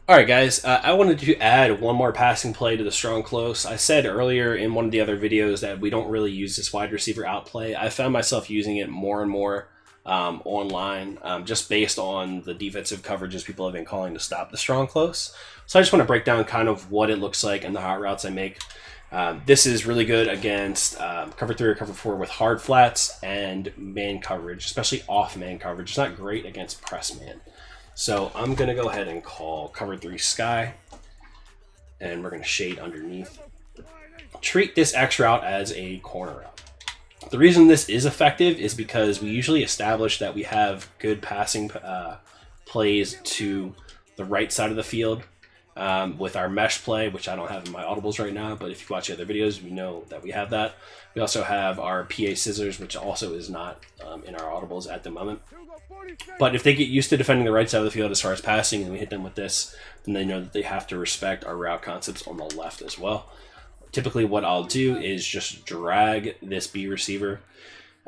All right, guys. I wanted to add one more passing play to the strong close. I said earlier in one of the other videos that we don't really use this wide receiver outplay. I found myself using it more and more online, just based on the defensive coverages people have been calling to stop the strong close. So I just want to break down kind of what it looks like and the hot routes I make. This is really good against cover 3 or cover 4 with hard flats and man coverage, especially off man coverage. It's not great against press man. So I'm going to go ahead and call cover 3 sky, and we're going to shade underneath. Treat this X route as a corner route. The reason this is effective is because we usually establish that we have good passing plays to the right side of the field with our mesh play, which I don't have in my audibles right now, but if you watch the other videos, we know that we have that. We also have our PA scissors, which also is not in our audibles at the moment. But if they get used to defending the right side of the field as far as passing, and we hit them with this, then they know that they have to respect our route concepts on the left as well. Typically what I'll do is just drag this B receiver.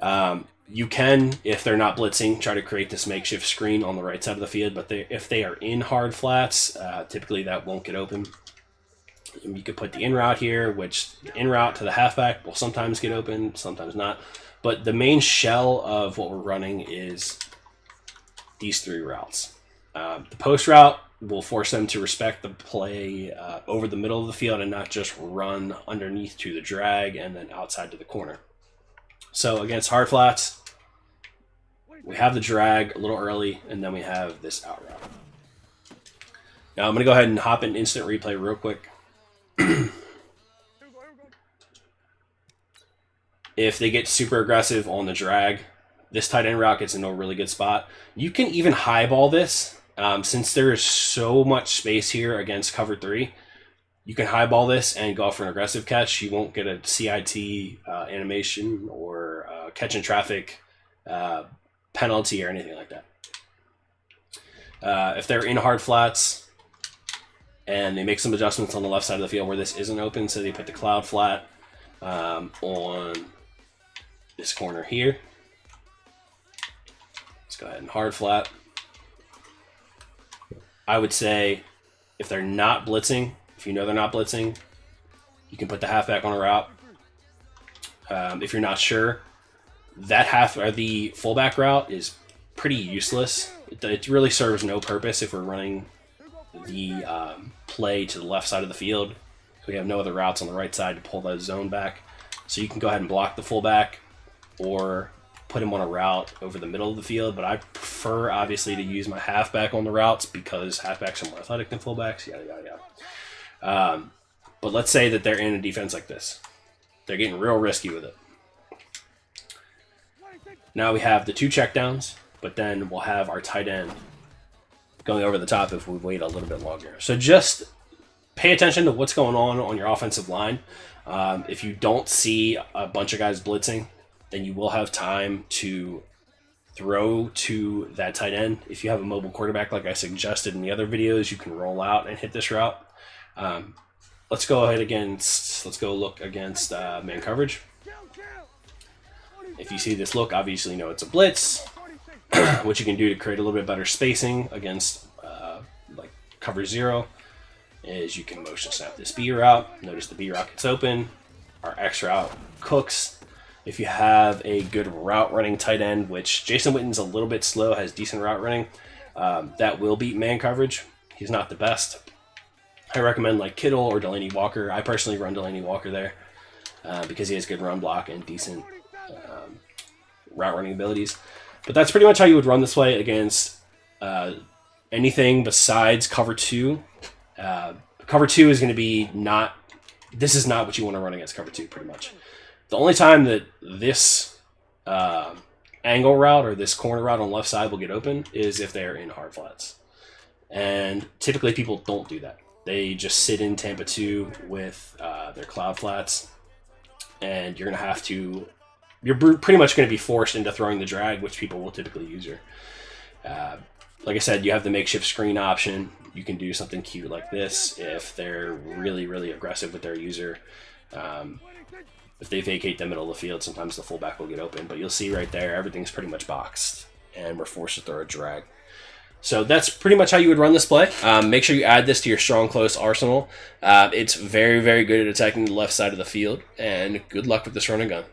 You can, if they're not blitzing, try to create this makeshift screen on the right side of the field, but if they are in hard flats, typically that won't get open. You could put the in route here, which the in route to the halfback will sometimes get open, sometimes not. But the main shell of what we're running is these 3 routes. The post route will force them to respect the play over the middle of the field and not just run underneath to the drag and then outside to the corner. So against hard flats, we have the drag a little early, and then we have this out route. Now I'm going to go ahead and hop in instant replay real quick. If they get super aggressive on the drag, this tight end route gets into a really good spot. You can even highball this. Since there is so much space here against cover 3, you can highball this and go for an aggressive catch. You won't get a CIT animation or catch in traffic penalty or anything like that. If they're in hard flats and they make some adjustments on the left side of the field where this isn't open, so they put the cloud flat on this corner here. Let's go ahead and hard flat. I would say if they're not blitzing, if you know they're not blitzing, you can put the halfback on a route. If you're not sure, the fullback route is pretty useless. It really serves no purpose if we're running the play to the left side of the field. We have no other routes on the right side to pull that zone back. So you can go ahead and block the fullback or put him on a route over the middle of the field, but I prefer, obviously, to use my halfback on the routes because halfbacks are more athletic than fullbacks, yada, yada, yada. But let's say that they're in a defense like this. They're getting real risky with it. Now we have the 2 checkdowns, but then we'll have our tight end going over the top if we wait a little bit longer. So just pay attention to what's going on your offensive line. If you don't see a bunch of guys blitzing, then you will have time to throw to that tight end. If you have a mobile quarterback, like I suggested in the other videos, you can roll out and hit this route. Let's go look against man coverage. If you see this look, obviously you know it's a blitz. What you can do to create a little bit better spacing against like cover 0 is you can motion snap this B route. Notice the B route gets open. Our X route cooks. If you have a good route running tight end, which Jason Witten's a little bit slow, has decent route running, that will beat man coverage. He's not the best. I recommend like Kittle or Delaney Walker. I personally run Delaney Walker there because he has good run block and decent route running abilities. But that's pretty much how you would run this play against anything besides cover 2. Cover 2 is going to be this is not what you want to run against cover 2 pretty much. The only time that this angle route or this corner route on the left side will get open is if they're in hard flats. And typically people don't do that. They just sit in Tampa 2 with their cloud flats, and you're pretty much going to be forced into throwing the drag, which people will typically use here. Like I said, you have the makeshift screen option. You can do something cute like this if they're really, really aggressive with their user. If they vacate the middle of the field, sometimes the fullback will get open. But you'll see right there, everything's pretty much boxed, and we're forced to throw a drag. So that's pretty much how you would run this play. Make sure you add this to your strong close arsenal. It's very, very good at attacking the left side of the field, and good luck with this run and gun.